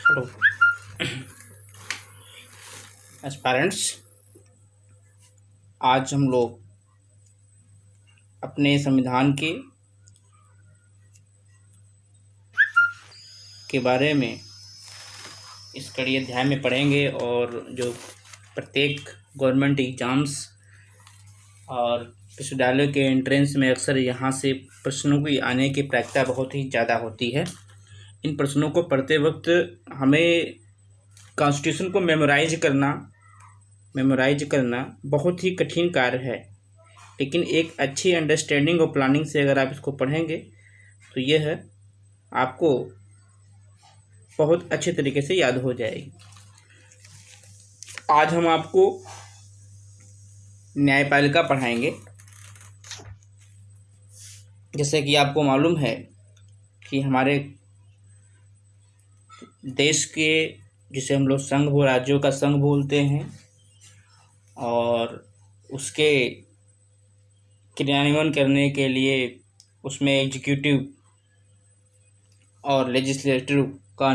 Hello aspirants. आज हम लोग अपने संविधान के बारे में इस कड़ी अध्याय में पढ़ेंगे और जो प्रत्येक गवर्नमेंट एग्ज़ाम्स और विश्वविद्यालय के एंट्रेंस में अक्सर यहाँ से प्रश्नों की आने की प्रायिकता बहुत ही ज़्यादा होती है। इन प्रश्नों को पढ़ते वक्त हमें कॉन्स्टिट्यूशन को मेमोराइज करना बहुत ही कठिन कार्य है, लेकिन एक अच्छी अंडरस्टैंडिंग और प्लानिंग से अगर आप इसको पढ़ेंगे तो यह आपको बहुत अच्छे तरीके से याद हो जाएगी। आज हम आपको न्यायपालिका पढ़ाएंगे। जैसे कि आपको मालूम है कि हमारे देश के, जिसे हम लोग संघ व राज्यों का संघ बोलते हैं, और उसके क्रियान्वयन करने के लिए उसमें एग्जीक्यूटिव और लेजिस्लेटिव का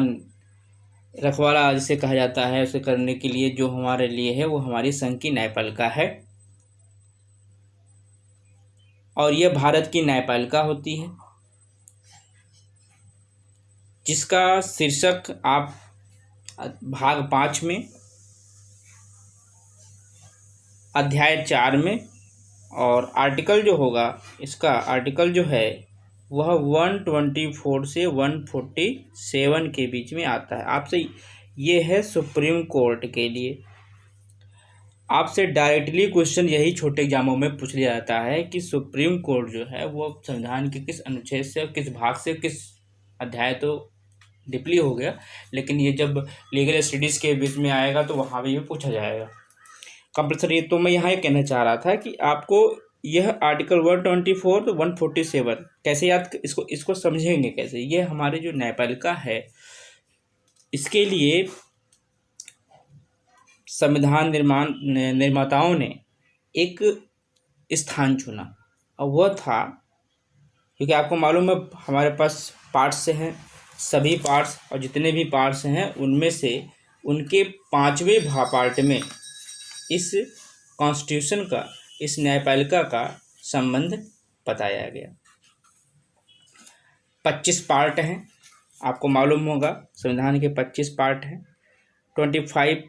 रखवाला जिसे कहा जाता है, उसे करने के लिए जो हमारे लिए है वो हमारी संघ की न्यायपालिका है। और यह भारत की न्यायपालिका होती है, जिसका शीर्षक आप भाग 5 में अध्याय 4 में, और आर्टिकल जो होगा, इसका आर्टिकल जो है वह 124 से 147 के बीच में आता है। आपसे ये है सुप्रीम कोर्ट के लिए। आपसे डायरेक्टली क्वेश्चन यही छोटे एग्जामों में पूछ लिया जाता है कि सुप्रीम कोर्ट जो है वो संविधान के किस अनुच्छेद से, किस भाग से, किस अध्याय, तो डीपली हो गया, लेकिन ये जब लीगल स्टडीज़ के बीच में आएगा तो वहाँ भी पूछा जाएगा कंपल्सरी। तो मैं यहाँ ये कहना चाह रहा था कि आपको यह आर्टिकल 124 तो 147 कैसे याद, इसको समझेंगे कैसे। ये हमारे जो न्यायपालिका है, इसके लिए संविधान निर्माताओं ने एक स्थान चुना, और वह था, क्योंकि आपको मालूम है हमारे पास पार्ट्स से हैं, सभी पार्ट्स और जितने भी पार्ट्स हैं उनमें से उनके 5वें पार्ट में इस कॉन्स्टिट्यूशन का, इस न्यायपालिका का संबंध बताया गया। 25 पार्ट हैं, आपको मालूम होगा संविधान के 25 पार्ट हैं। 25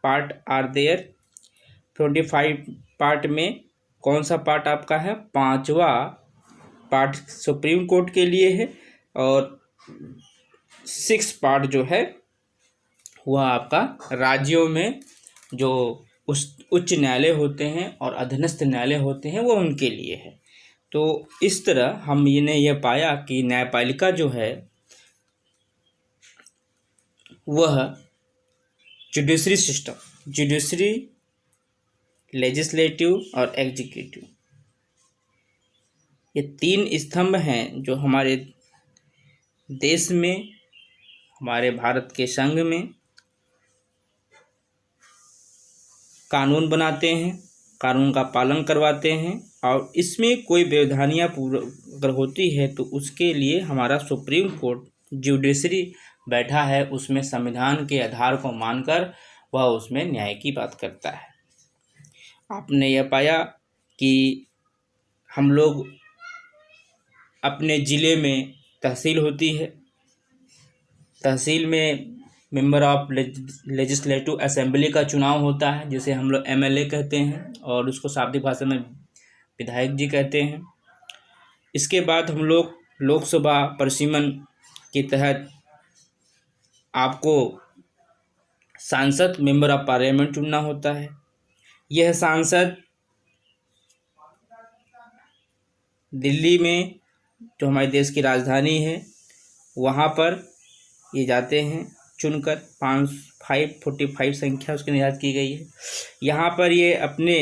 पार्ट आर देयर। 25 पार्ट में कौन सा पार्ट आपका है? 5वां पार्ट सुप्रीम कोर्ट के लिए है, और 6 पार्ट जो है वह आपका राज्यों में जो उच्च न्यायालय होते हैं और अधीनस्थ न्यायालय होते हैं वो उनके लिए है। तो इस तरह हमने यह पाया कि न्यायपालिका जो है वह जुडिशरी सिस्टम, जुडिशरी, लेजिस्लेटिव और एग्जीक्यूटिव, ये 3 स्तंभ हैं जो हमारे देश में, हमारे भारत के संघ में कानून बनाते हैं, कानून का पालन करवाते हैं, और इसमें कोई व्यवधानियाँ अगर होती है तो उसके लिए हमारा सुप्रीम कोर्ट जुडिशरी बैठा है, उसमें संविधान के आधार को मानकर वह उसमें न्याय की बात करता है। आपने यह पाया कि हम लोग अपने ज़िले में तहसील होती है, तहसील में मेंबर ऑफ लेजिस्लेटिव असेंबली का चुनाव होता है, जिसे हम लोग एमएलए कहते हैं, और उसको शाब्दिक भाषा में विधायक जी कहते हैं। इसके बाद हम लोग लोकसभा परिसीमन के तहत आपको सांसद, मेंबर ऑफ पार्लियामेंट चुनना होता है। यह सांसद दिल्ली में, जो हमारे देश की राजधानी है, वहाँ पर ये जाते हैं चुनकर। 545 संख्या उसकी निर्धारित की गई है। यहाँ पर ये अपने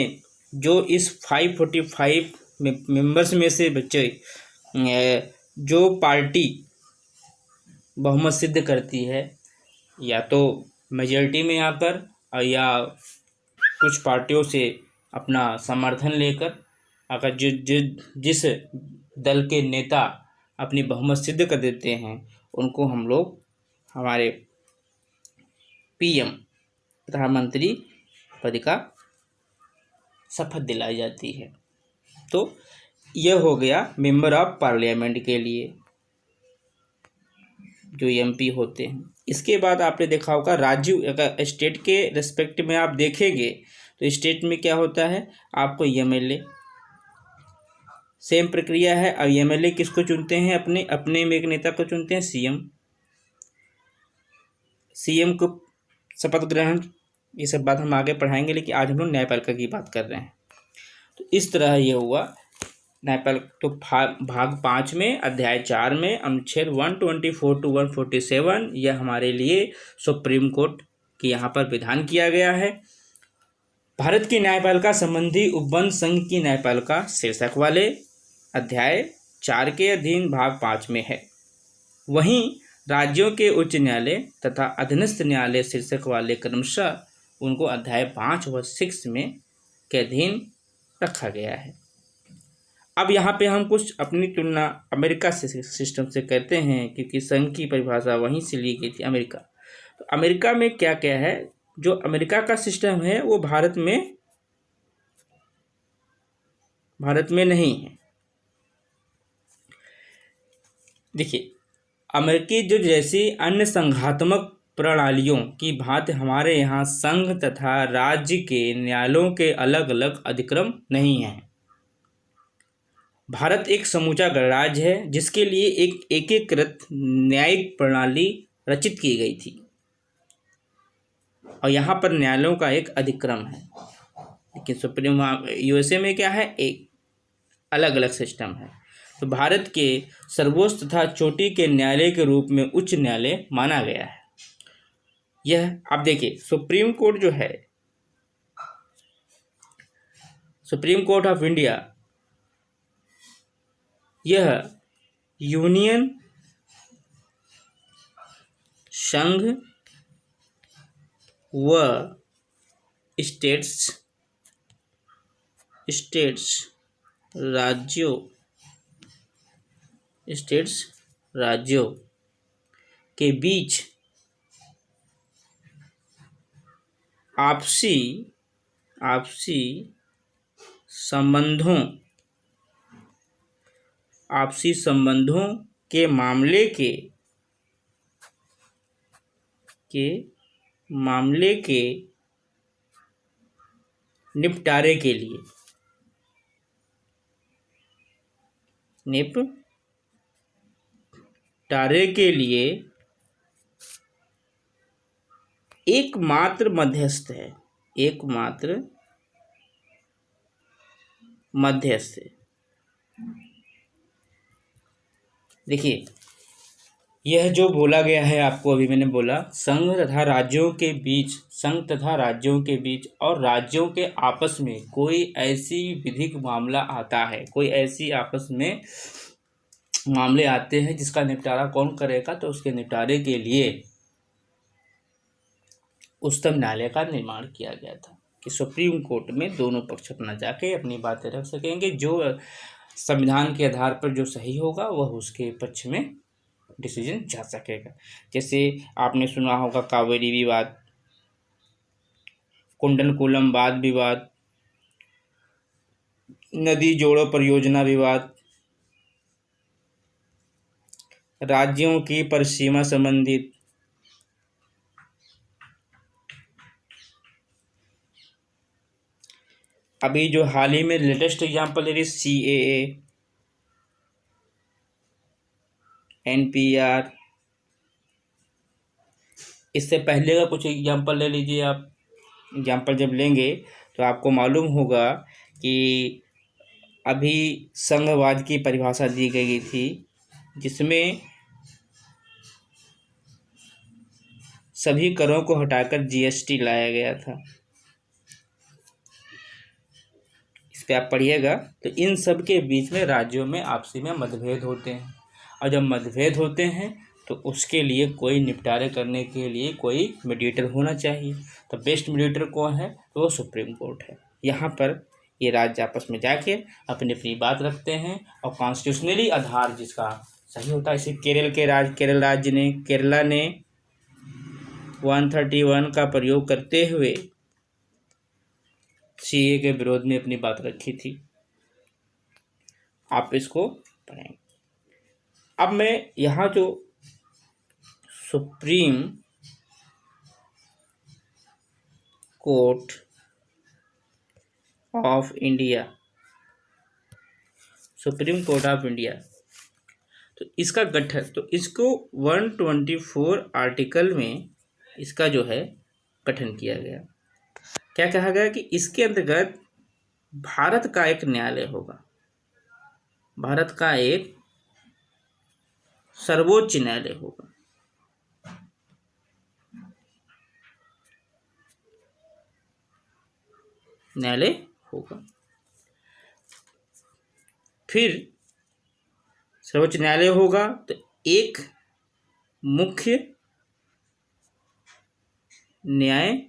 जो इस 545 मेंबर्स में से बच्चे, जो पार्टी बहुमत सिद्ध करती है, या तो मेजॉरिटी में आकर और या कुछ पार्टियों से अपना समर्थन लेकर, अगर जिस दल के नेता अपनी बहुमत सिद्ध कर देते हैं उनको हम लोग हमारे पीएम प्रधानमंत्री पद का शपथ दिलाई जाती है। तो यह हो गया मेंबर ऑफ पार्लियामेंट के लिए जो एमपी होते हैं। इसके बाद आपने देखा होगा राज्य, अगर स्टेट के रेस्पेक्ट में आप देखेंगे तो स्टेट में क्या होता है, आपको एमएलए, सेम प्रक्रिया है। अब एमएलए किसको चुनते हैं, अपने में एक नेता को चुनते हैं, सीएम को शपथ ग्रहण, ये सब बात हम आगे पढ़ाएंगे, लेकिन आज हम लोग न्यायपालिका की बात कर रहे हैं। तो इस तरह ये हुआ न्यायपालिका। तो भाग 5 में अध्याय 4 में अनुच्छेद 124 to 147 यह हमारे लिए सुप्रीम कोर्ट की यहाँ पर विधान किया गया है। भारत की न्यायपालिका संबंधी उपबंध संघ की न्यायपालिका शीर्षक वाले अध्याय 4 के अधीन भाग 5 में है। वहीं राज्यों के उच्च न्यायालय तथा अधीनस्थ न्यायालय शीर्षक वाले क्रमशः उनको अध्याय 5 व 6 में के अधीन रखा गया है। अब यहाँ पे हम कुछ अपनी तुलना अमेरिका सिस्टम से करते हैं, क्योंकि संघ की परिभाषा वहीं से ली गई थी, अमेरिका। तो अमेरिका में क्या क्या है, जो अमेरिका का सिस्टम है वो भारत में नहीं है। देखिए, अमेरिकी जो जैसी अन्य संघात्मक प्रणालियों की भांति हमारे यहाँ संघ तथा राज्य के न्यायालयों के अलग अलग अधिक्रम नहीं हैं। भारत एक समूचा गणराज्य है जिसके लिए एक एकीकृत न्यायिक प्रणाली रचित की गई थी और यहाँ पर न्यायालयों का एक अधिक्रम है। लेकिन सुप्रीम यूएसए में क्या है, एक अलग अलग सिस्टम है। तो भारत के सर्वोच्च तथा चोटी के न्यायालय के रूप में उच्च न्यायालय माना गया है। यह आप देखिए, सुप्रीम कोर्ट जो है, सुप्रीम कोर्ट ऑफ इंडिया, यह यूनियन, संघ व स्टेट्स राज्यों के बीच आपसी संबंधों के मामले के निपटारे के लिए एकमात्र मध्यस्थ है। देखिए, यह जो बोला गया है आपको, अभी मैंने बोला संघ तथा राज्यों के बीच और राज्यों के आपस में कोई ऐसी विधिक मामला आता है, कोई ऐसी आपस में मामले आते हैं जिसका निपटारा कौन करेगा, तो उसके निपटारे के लिए उच्चतम न्यायालय का निर्माण किया गया था कि सुप्रीम कोर्ट में दोनों पक्ष अपना जाके अपनी बातें रख सकेंगे। जो संविधान के आधार पर जो सही होगा वह उसके पक्ष में डिसीजन जा सकेगा। जैसे आपने सुना होगा कावेरी विवाद, कुंडनकुलम वाद विवाद, नदी जोड़ो परियोजना विवाद, राज्यों की परिसीमा संबंधित, अभी जो हाल ही में लेटेस्ट एग्जाम्पल ले रही CAA, NPR, इससे पहले का कुछ एग्जाम्पल ले लीजिए आप। एग्जाम्पल जब लेंगे तो आपको मालूम होगा कि अभी संघवाद की परिभाषा दी गई थी जिसमें सभी करों को हटाकर GST लाया गया था। इस पे आप पढ़िएगा। तो इन सब के बीच में राज्यों में आपसी में मतभेद होते हैं, और जब मतभेद होते हैं तो उसके लिए कोई निपटारे करने के लिए कोई मीडिएटर होना चाहिए। तो बेस्ट मीडिएटर कौन है, तो वो सुप्रीम कोर्ट है। यहाँ पर ये राज्य आपस में जाके अपनी अपनी बात रखते हैं और कॉन्स्टिट्यूशनली आधार जिसका सही होता है। इसे केरला राज्य ने 131 का प्रयोग करते हुए सीए के विरोध में अपनी बात रखी थी। आप इसको पढ़ेंगे। अब मैं यहाँ जो supreme court of India, supreme court of India, तो इसका गठन, तो इसको 124 आर्टिकल में इसका जो है गठन किया गया। क्या कहा गया कि इसके अंतर्गत भारत का एक न्यायालय होगा, भारत का एक सर्वोच्च न्यायालय होगा। न्यायालय होगा। फिर सर्वोच्च न्यायालय होगा तो एक मुख्य न्यायमूर्ति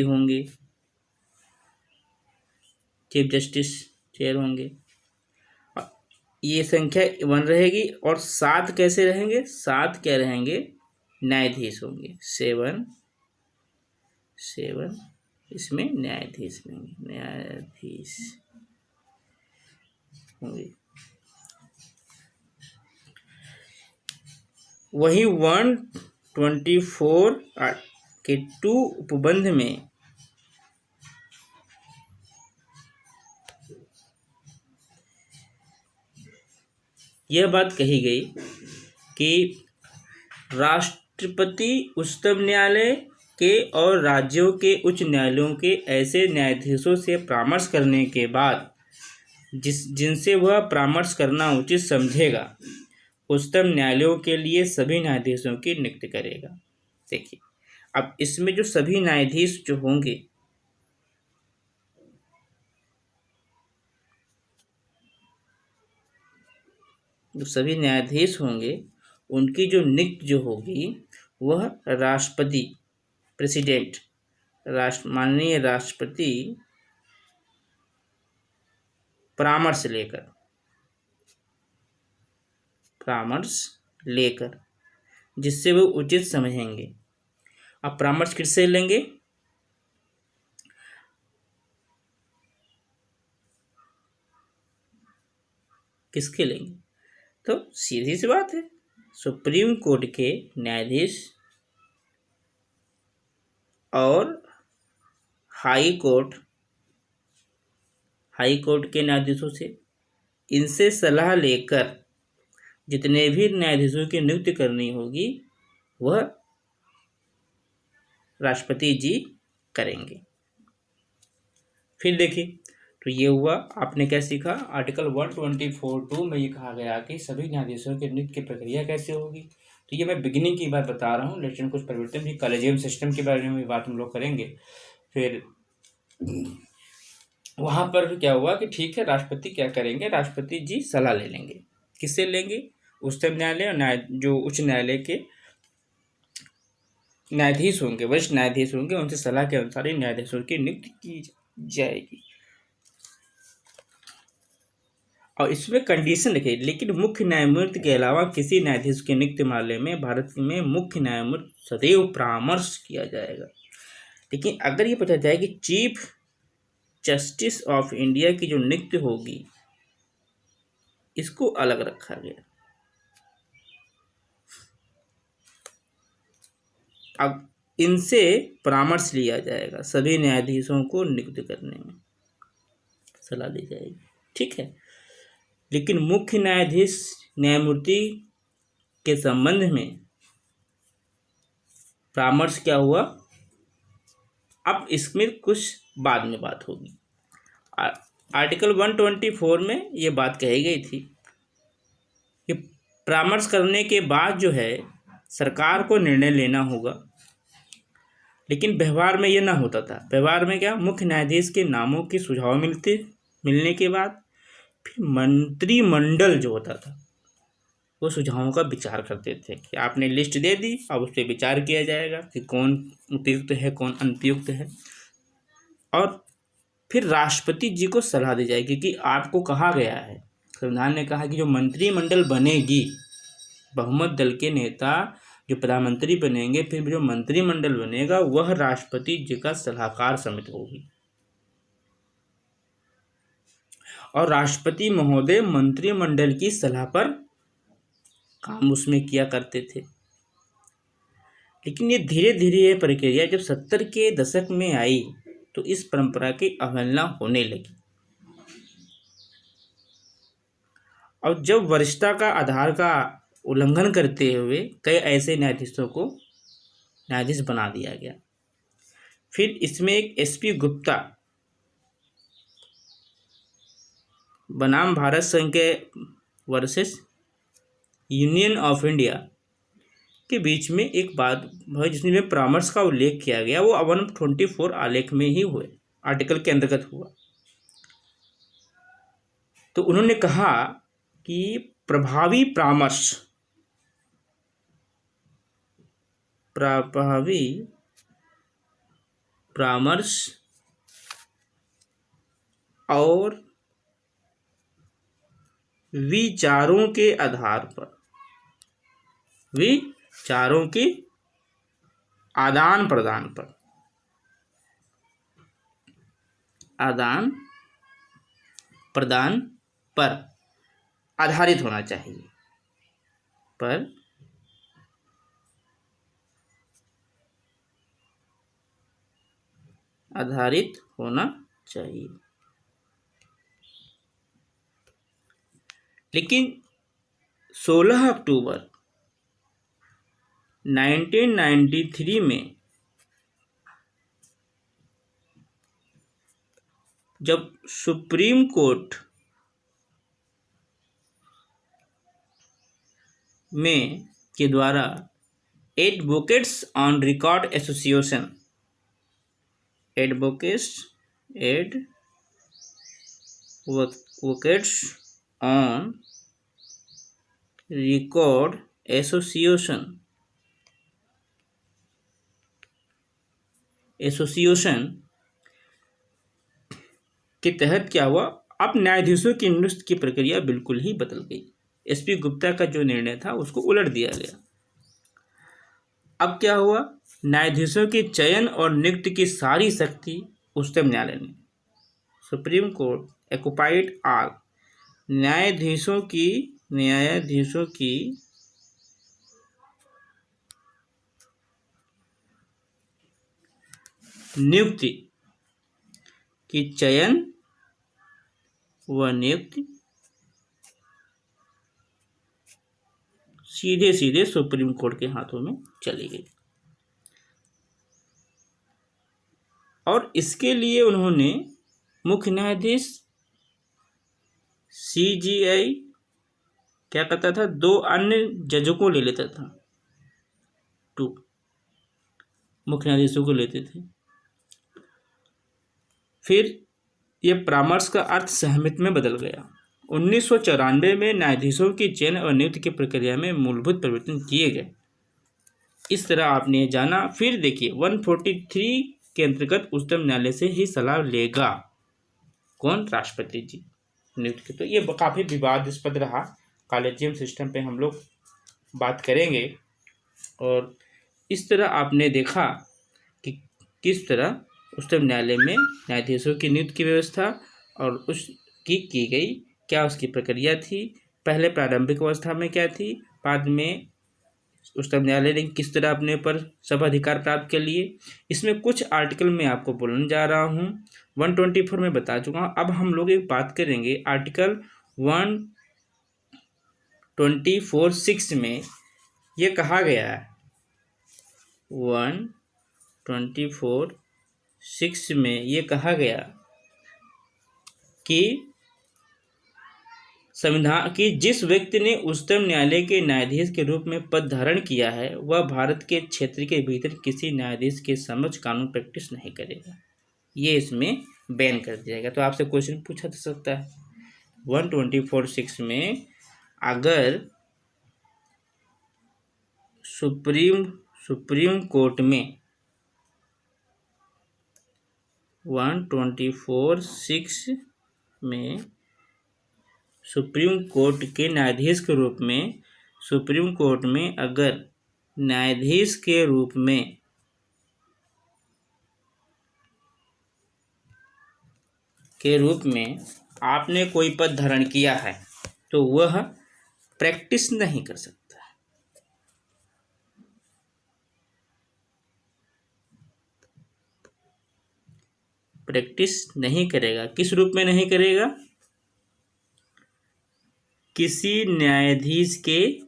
होंगे, चीफ जस्टिस चेयर होंगे। ये संख्या 1 रहेगी और 7 कैसे रहेंगे? 7 क्या रहेंगे? न्यायाधीश होंगे। 7 इसमें न्यायाधीश रहेंगे, न्यायाधीश होंगे। वही 124 के 2 उपबंध में यह बात कही गई कि राष्ट्रपति उच्चतम न्यायालय के और राज्यों के उच्च न्यायालयों के ऐसे न्यायाधीशों से परामर्श करने के बाद जिनसे वह परामर्श करना उचित समझेगा, उच्चतम न्यायालयों के लिए सभी न्यायाधीशों की नियुक्ति करेगा। देखिए, अब इसमें जो सभी न्यायाधीश जो होंगे, उनकी जो नियुक्ति जो होगी वह राष्ट्रपति, प्रेसिडेंट, माननीय राष्ट्रपति परामर्श लेकर जिससे वो उचित समझेंगे। अब परामर्श किससे लेंगे? किसके लेंगे? तो सीधी सी बात है, सुप्रीम कोर्ट के न्यायाधीश और हाई कोर्ट के न्यायाधीशों से, इनसे सलाह लेकर जितने भी न्यायाधीशों की नियुक्ति करनी होगी वह राष्ट्रपति जी करेंगे। फिर देखिए, तो ये हुआ, आपने क्या सीखा? आर्टिकल 124(2) में ये कहा गया कि सभी न्यायाधीशों की नियुक्ति की प्रक्रिया कैसे होगी। तो ये मैं बिगिनिंग की बात बता रहा हूँ, लेकिन कुछ परिवर्तन भी, कॉलेजियम सिस्टम के बारे में भी बात हम लोग करेंगे। फिर वहाँ पर क्या हुआ कि ठीक है, राष्ट्रपति क्या करेंगे? राष्ट्रपति जी सलाह ले लेंगे। किससे लेंगे? उच्चतम न्यायालय और जो उच्च न्यायालय के न्यायाधीश होंगे, वरिष्ठ न्यायाधीश होंगे, उनसे सलाह के अनुसार ही न्यायाधीशों की नियुक्ति की जाएगी। और इसमें कंडीशन रखिए, लेकिन मुख्य न्यायमूर्ति के अलावा किसी न्यायाधीश की नियुक्ति मामले में भारत में मुख्य न्यायमूर्ति सदैव परामर्श किया जाएगा। लेकिन अगर ये पूछा जाए कि चीफ जस्टिस ऑफ इंडिया की जो नियुक्ति होगी, इसको अलग रखा गया। अब इनसे परामर्श लिया जाएगा, सभी न्यायाधीशों को नियुक्त करने में सलाह दी जाएगी, ठीक है। लेकिन मुख्य न्यायमूर्ति के संबंध में परामर्श क्या हुआ, अब इसमें कुछ बाद में बात होगी। आर्टिकल 124 में ये बात कही गई थी कि परामर्श करने के बाद जो है सरकार को निर्णय लेना होगा। लेकिन व्यवहार में ये ना होता था। व्यवहार में क्या, मुख्य न्यायाधीश के नामों के सुझाव मिलने के बाद फिर मंत्रिमंडल जो होता था वो सुझावों का विचार करते थे कि आपने लिस्ट दे दी, अब उस पर विचार किया जाएगा कि कौन उपयुक्त है, कौन अनुपयुक्त है। और फिर राष्ट्रपति जी को सलाह दी जाएगी कि आपको कहा गया है, संविधान ने कहा कि जो मंत्रिमंडल बनेगी, बहुमत दल के नेता जो प्रधानमंत्री बनेंगे, फिर जो मंत्रिमंडल बनेगा वह राष्ट्रपति जी का सलाहकार समिति होगी। और राष्ट्रपति महोदय मंत्रिमंडल की सलाह पर काम उसमें किया करते थे। लेकिन ये धीरे धीरे ये प्रक्रिया जब 70 के दशक में आई तो इस परंपरा की अवहेलना होने लगी। और जब वरिष्ठता का आधार का उल्लंघन करते हुए कई ऐसे न्यायाधीशों को न्यायाधीश बना दिया गया। फिर इसमें एक एसपी गुप्ता बनाम भारत संघ के वर्सेस यूनियन ऑफ इंडिया के बीच में एक बात भाई जिसमें परामर्श का उल्लेख किया गया, वो 124 आलेख में ही हुए, आर्टिकल के अंतर्गत हुआ। तो उन्होंने कहा कि प्रभावी परामर्श और विचारों के आधार पर विचारों के आदान प्रदान पर आधारित होना चाहिए। पर आधारित होना चाहिए। लेकिन 16 अक्टूबर 1993 में जब सुप्रीम कोर्ट में के द्वारा advocates on record association advocates on record association के तहत क्या हुआ, अब न्यायाधीशों की नियुक्ति की प्रक्रिया बिल्कुल ही बदल गई। एसपी गुप्ता का जो निर्णय था उसको उलट दिया गया। अब क्या हुआ, न्यायाधीशों के चयन और नियुक्ति की सारी शक्ति उच्चतम न्यायालय ने, सुप्रीम कोर्ट एक्युपाइड ऑल, न्यायाधीशों की नियुक्ति की चयन व नियुक्ति सीधे सीधे सुप्रीम कोर्ट के हाथों में चली गई। और इसके लिए उन्होंने मुख्य न्यायाधीश सीजीआई क्या करता था, 2 अन्य जजों को ले लेता था, 2 मुख्य न्यायाधीशों को लेते थे। फिर यह परामर्श का अर्थ सहमति में बदल गया। 1994 में न्यायाधीशों की चयन और नियुक्ति की प्रक्रिया में मूलभूत परिवर्तन किए गए। इस तरह आपने जाना। फिर देखिए 143 के अंतर्गत उच्चतम न्यायालय से ही सलाह लेगा कौन, राष्ट्रपति जी नियुक्ति की। तो ये काफ़ी विवादास्पद रहा। कॉलेजियम सिस्टम पे हम लोग बात करेंगे। और इस तरह आपने देखा कि किस तरह उच्चतम न्यायालय में न्यायाधीशों की नियुक्ति की व्यवस्था और उसकी की गई, क्या उसकी प्रक्रिया थी, पहले प्रारंभिक अवस्था में क्या थी, बाद में उच्चतम न्यायालय ने किस तरह अपने पर सब अधिकार प्राप्त कर लिए। इसमें कुछ आर्टिकल मैं आपको बोलने जा रहा हूँ। 124 में बता चुका हूँ। अब हम लोग एक बात करेंगे आर्टिकल 124(6) में ये कहा गया है, 124(6) में ये कहा गया कि संविधान की जिस व्यक्ति ने उच्चतम न्यायालय के न्यायाधीश के रूप में पद धारण किया है वह भारत के क्षेत्र के भीतर किसी न्यायाधीश के समक्ष कानून प्रैक्टिस नहीं करेगा। ये इसमें बैन कर दिया जाएगा। तो आपसे क्वेश्चन पूछा जा सकता है 124(6) में अगर सुप्रीम कोर्ट में 124(6) में सुप्रीम कोर्ट के न्यायाधीश के रूप में सुप्रीम कोर्ट में अगर न्यायाधीश के रूप में आपने कोई पद धारण किया है तो वह प्रैक्टिस नहीं कर सकता। प्रैक्टिस नहीं करेगा। किस रूप में नहीं करेगा? किसी न्यायाधीश के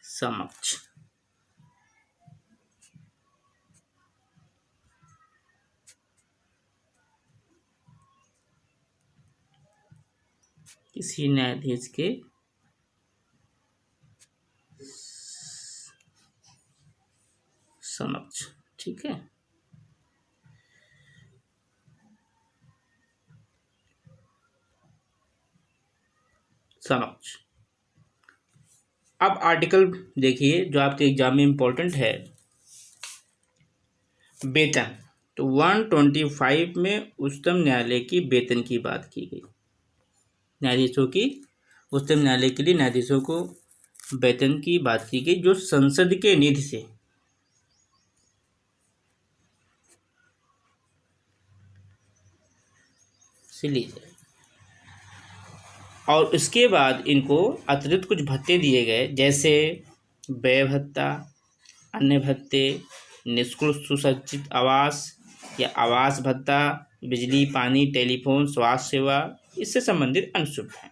समक्ष। किसी न्यायाधीश के समक्ष। ठीक है। समक्ष। अब आर्टिकल देखिए जो आपके एग्जाम में इंपॉर्टेंट है, वेतन। तो 125 में उच्चतम न्यायालय की वेतन की बात की गई। न्यायाधीशों की, उच्चतम न्यायालय के लिए न्यायाधीशों को वेतन की बात की गई जो संसद के निधि से ली जाए। और उसके बाद इनको अतिरिक्त कुछ भत्ते दिए गए, जैसे व्यय भत्ता, अन्य भत्ते, निःशुल्क सुसज्जित आवास या आवास भत्ता, बिजली, पानी, टेलीफोन, स्वास्थ्य सेवा, इससे संबंधित अन्य सुविधाएं।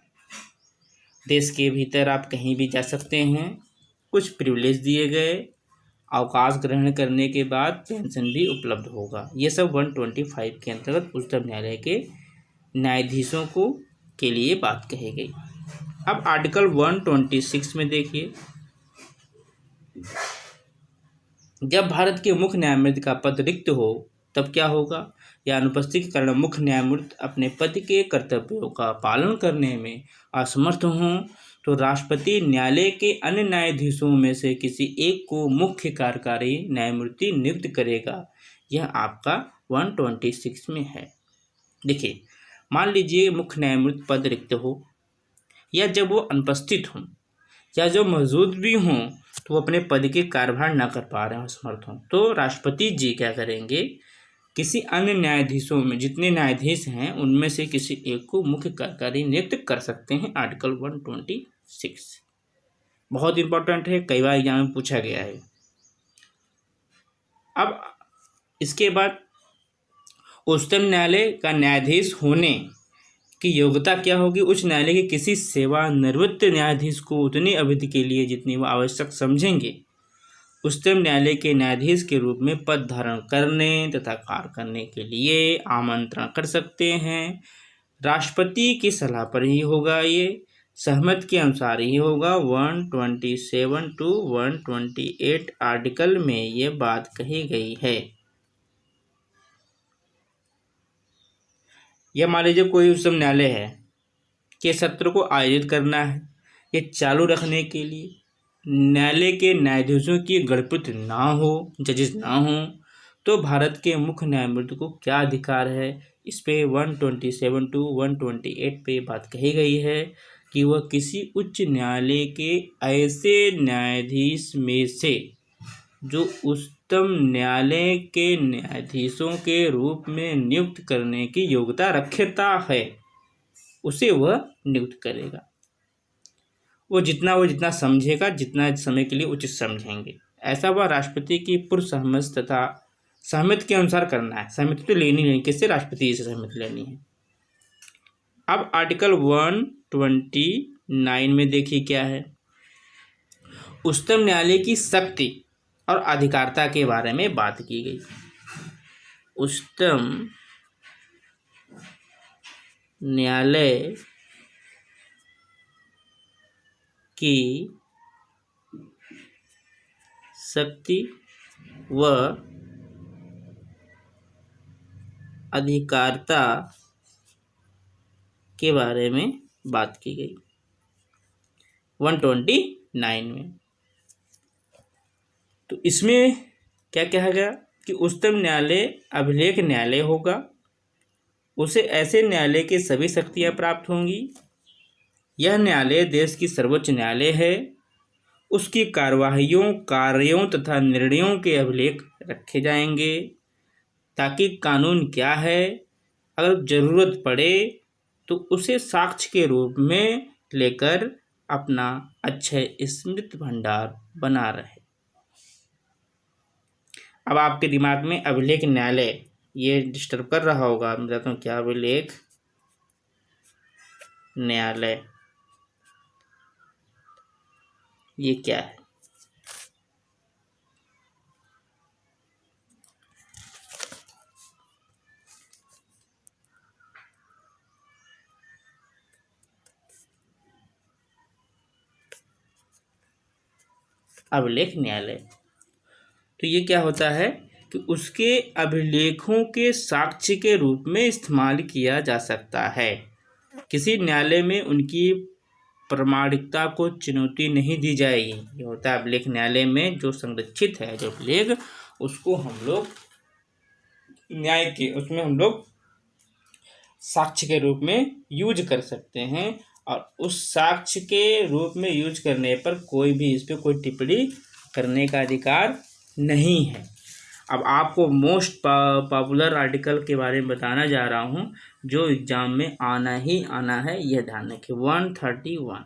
देश के भीतर आप कहीं भी जा सकते हैं। कुछ प्रिविलेज दिए गए। अवकाश ग्रहण करने के बाद पेंशन भी उपलब्ध होगा। ये सब 125 के अंतर्गत उच्चतम न्यायालय के न्यायाधीशों को के लिए बात कही गई। अब आर्टिकल 126 में देखिए, जब भारत के मुख्य न्यायमूर्ति का पद रिक्त हो तब क्या होगा? या अनुपस्थिति के कारण मुख्य न्यायमूर्ति अपने पद के कर्तव्यों का पालन करने में असमर्थ हों तो राष्ट्रपति न्यायालय के अन्य न्यायाधीशों में से किसी एक को मुख्य कार्यकारी न्यायमूर्ति नियुक्त करेगा। यह आपका 126 में है। देखिए, मान लीजिए मुख्य न्यायमूर्ति पद रिक्त हो, या जब वो अनुपस्थित हों, या जो मौजूद भी हों तो वो अपने पद के कार्यभार न कर पा रहे हों, असमर्थ हों, तो राष्ट्रपति जी क्या करेंगे? किसी अन्य न्यायाधीशों में, जितने न्यायाधीश हैं उनमें से किसी एक को मुख्य कार्यकारी नियुक्त कर सकते हैं। आर्टिकल 126 बहुत इंपॉर्टेंट है, कई बार एग्जाम में पूछा गया है। अब इसके बाद उच्चतम न्यायालय का न्यायाधीश होने की योग्यता क्या होगी? उच्च न्यायालय के किसी सेवानिवृत्त न्यायाधीश को उतनी अवधि के लिए जितनी वो आवश्यक समझेंगे उच्चतम न्यायालय के न्यायाधीश के रूप में पद धारण करने तथा कार्य करने के लिए आमंत्रण कर सकते हैं। राष्ट्रपति की सलाह पर ही होगा। ये सहमति के अनुसार ही होगा। 127 to 128 आर्टिकल में ये बात कही गई है। यह मान लीजिए कोई उच्चतम न्यायालय है के सत्र को आयोजित करना है, ये चालू रखने के लिए न्यायालय के न्यायाधीशों की गणित ना हो, जजेस ना हो, तो भारत के मुख्य न्यायमूर्ति को क्या अधिकार है? इस पे 127 to 128 पे बात कही गई है कि वह किसी उच्च न्यायालय के ऐसे न्यायाधीश में से जो उच्चतम न्यायालय के न्यायाधीशों के रूप में नियुक्त करने की योग्यता रखता है, उसे वह नियुक्त करेगा। वो जितना समझेगा, जितना समय के लिए उचित समझेंगे, ऐसा वह राष्ट्रपति की पूर्व सहमति तथा सहमति के अनुसार करना है। सहमति तो लेनी नहीं, किससे? राष्ट्रपति से सहमति लेनी है। अब आर्टिकल 129 में देखिए क्या है। उच्चतम न्यायालय की शक्ति और अधिकारिता के बारे में बात की गई। उच्चतम न्यायालय की शक्ति व अधिकारिता के बारे में बात की गई 129 में। तो इसमें क्या कहा गया कि उच्चतम न्यायालय अभिलेख न्यायालय होगा, उसे ऐसे न्यायालय की सभी शक्तियां प्राप्त होंगी। यह न्यायालय देश की सर्वोच्च न्यायालय है उसकी कार्यवाहियों, कार्यों तथा निर्णयों के अभिलेख रखे जाएंगे, ताकि कानून क्या है, अगर ज़रूरत पड़े तो उसे साक्ष्य के रूप में लेकर अपना अक्षय स्मृति भंडार बना रहे। अब आपके दिमाग में अभिलेख न्यायालय ये डिस्टर्ब कर रहा होगा, मैं बताता हूँ क्या अभिलेख न्यायालय ये क्या है। अभिलेख न्यायालय तो ये क्या होता है कि उसके अभिलेखों के साक्ष्य के रूप में इस्तेमाल किया जा सकता है। किसी न्यायालय में उनकी प्रामाणिकता को चुनौती नहीं दी जाएगी। ये होता है अभिलेख न्यायालय में जो संरक्षित है जो अभिलेख, उसको हम लोग न्याय के उसमें हम लोग साक्ष्य के रूप में यूज कर सकते हैं, और उस साक्ष्य के रूप में यूज करने पर कोई भी इस पर कोई टिप्पणी करने का अधिकार नहीं है। अब आपको मोस्ट पॉपुलर आर्टिकल के बारे में बताना जा रहा हूँ जो एग्जाम में आना ही आना है, यह ध्यान रखें। 131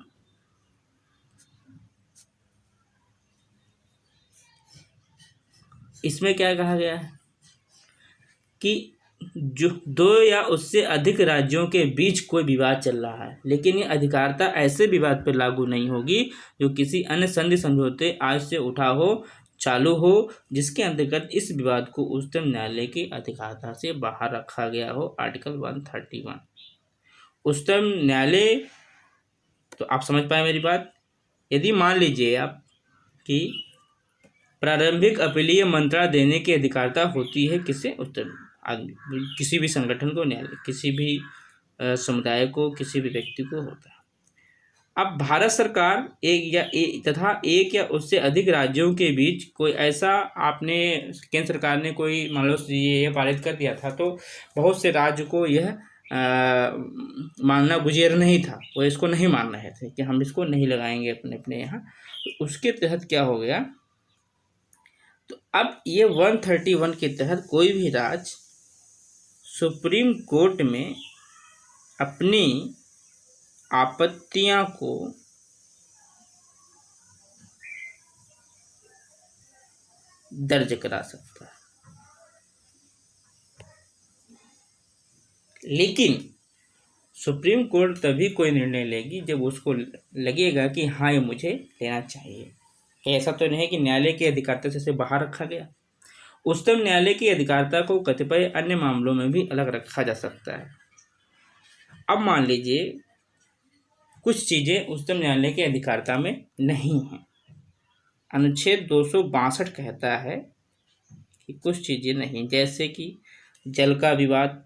इसमें क्या कहा गया है कि जो दो या उससे अधिक राज्यों के बीच कोई विवाद चल रहा है, लेकिन ये अधिकारिता ऐसे विवाद पर लागू नहीं होगी जो किसी अन्य संधि समझौते आज से उठा हो, चालू हो, जिसके अंतर्गत इस विवाद को उच्चतम न्यायालय की अधिकारिता से बाहर रखा गया हो। आर्टिकल 131 उच्चतम न्यायालय, तो आप समझ पाए मेरी बात। यदि मान लीजिए आप कि प्रारंभिक अपीलीय मंत्रणा देने की अधिकारिता होती है किसे, उच्चतम किसी भी संगठन को, न्यायालय किसी भी समुदाय को, किसी भी व्यक्ति को होता है। अब भारत सरकार एक या उससे अधिक राज्यों के बीच कोई ऐसा, आपने केंद्र सरकार ने कोई मान लो ये पारित कर दिया था, तो बहुत से राज्य को यह मानना गुजर नहीं था, वो इसको नहीं मान रहे थे कि हम इसको नहीं लगाएंगे अपने अपने यहाँ। तो उसके तहत क्या हो गया, तो अब ये 131 के तहत कोई भी राज्य सुप्रीम कोर्ट में अपनी आपत्तियां को दर्ज करा सकता है, लेकिन सुप्रीम कोर्ट तभी कोई निर्णय लेगी जब उसको लगेगा कि हाँ ये मुझे लेना चाहिए। ऐसा तो नहीं है कि न्यायालय की अधिकारिता से बाहर रखा गया। उच्चतम न्यायालय की अधिकारिता को कतिपय अन्य मामलों में भी अलग रखा जा सकता है। अब मान लीजिए कुछ चीज़ें उच्चतम न्यायालय की अधिकारिता में नहीं हैं। अनुच्छेद 262 कहता है कि कुछ चीज़ें नहीं, जैसे कि जल का विवाद,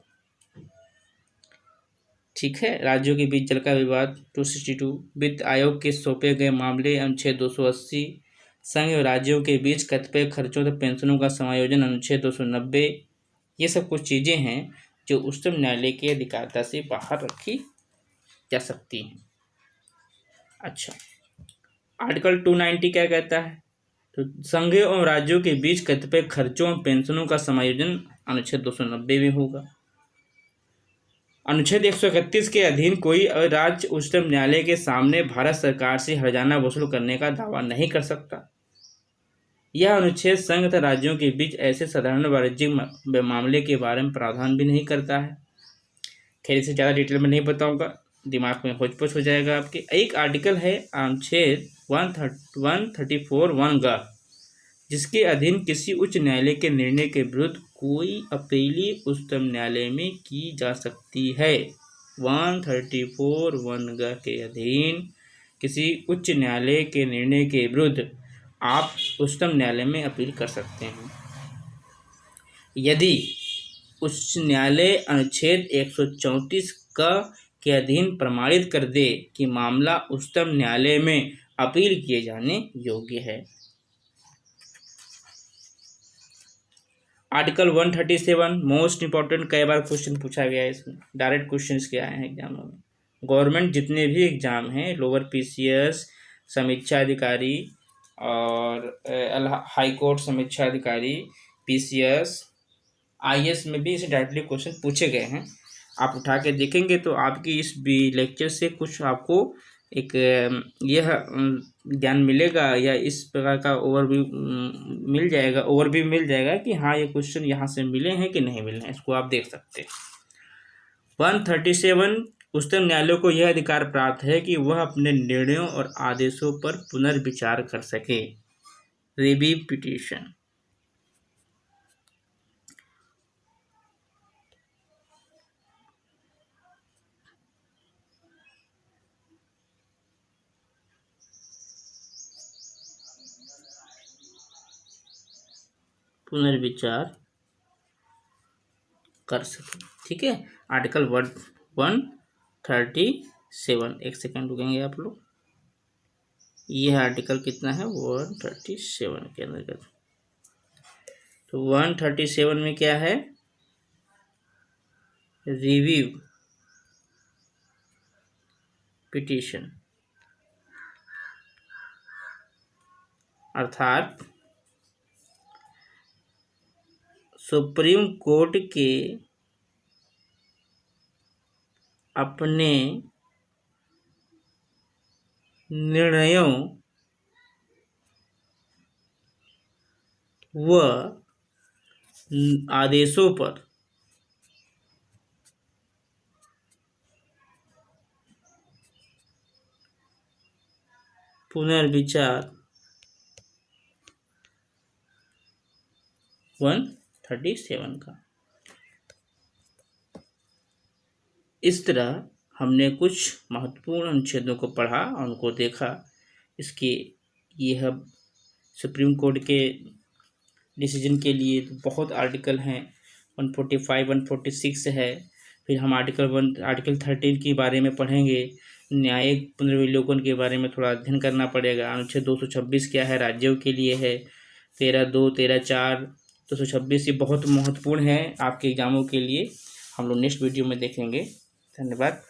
ठीक है, राज्यों के बीच जल का विवाद 262, वित्त आयोग के सौंपे गए मामले अनुच्छेद 280, संघ और राज्यों के बीच कतिपय खर्चों तथा पेंशनों का समायोजन अनुच्छेद 290। ये सब कुछ चीज़ें हैं जो उच्चतम न्यायालय की अधिकारिता से बाहर रखी जा सकती हैं। अच्छा, आर्टिकल 290 क्या कहता है, तो संघ और राज्यों के बीच कतिपय खर्चों और पेंशनों का समायोजन अनुच्छेद 290 में होगा। अनुच्छेद 131 के अधीन कोई राज्य उच्चतम न्यायालय के सामने भारत सरकार से हर्जाना वसूल करने का दावा नहीं कर सकता। यह अनुच्छेद संघ तथा राज्यों के बीच ऐसे साधारण वाणिज्यिक मामले के बारे में प्रावधान भी नहीं करता है। खैर इसे ज़्यादा डिटेल में नहीं बताऊंगा, दिमाग में होच पोच हो जाएगा आपके। एक आर्टिकल है अनुच्छेद 134(1) जिसके अधीन किसी उच्च न्यायालय के निर्णय के विरुद्ध कोई अपीली उच्चतम न्यायालय में की जा सकती है। 134(1) के अधीन किसी उच्च न्यायालय के निर्णय के विरुद्ध आप उच्चतम न्यायालय में अपील कर सकते हैं। यदि उच्च न्यायालय अनुच्छेद 134 के अधीन प्रमाणित कर दे कि मामला उच्चतम न्यायालय में अपील किए जाने योग्य है। आर्टिकल 137 मोस्ट इंपॉर्टेंट, कई बार क्वेश्चन पूछा गया है इसमें, डायरेक्ट क्वेश्चन के आए हैं एग्जामों में। गवर्नमेंट जितने भी एग्जाम हैं, लोअर पीसीएस, समीक्षा अधिकारी, और हाई कोर्ट समीक्षा अधिकारी, PCS, IAS में भी इसे डायरेक्टली क्वेश्चन पूछे गए हैं। आप उठा के देखेंगे तो आपकी इस भी लेक्चर से कुछ आपको एक यह ज्ञान मिलेगा या इस प्रकार का ओवरव्यू मिल जाएगा कि हाँ ये क्वेश्चन यहाँ से मिले हैं कि नहीं मिले हैं, इसको आप देख सकते हैं। 137 उच्चतम न्यायालय को यह अधिकार प्राप्त है कि वह अपने निर्णयों और आदेशों पर पुनर्विचार कर सके। Review petition. पुनर्विचार कर सके, ठीक है। आर्टिकल 137, एक सेकंड रुकेंगे आप लोग। यह आर्टिकल कितना है? 137 के अंतर्गत। तो 137 में क्या है? रिव्यू पिटीशन, अर्थात सुप्रीम कोर्ट के अपने निर्णयों व आदेशों पर पुनर्विचार 137 का। इस तरह हमने कुछ महत्वपूर्ण अनुच्छेदों को पढ़ा और उनको देखा। इसके यह सुप्रीम कोर्ट के डिसीजन के लिए बहुत आर्टिकल हैं, 145, 146 है। फिर हम आर्टिकल 13 के बारे में पढ़ेंगे। न्यायिक पुनर्विलोकन के बारे में थोड़ा अध्ययन करना पड़ेगा। अनुच्छेद 226 क्या है? राज्यों के लिए है। 13(2), 13(4), 226 ये बहुत महत्वपूर्ण है आपके एग्जामों के लिए। हम लोग नेक्स्ट वीडियो में देखेंगे। धन्यवाद।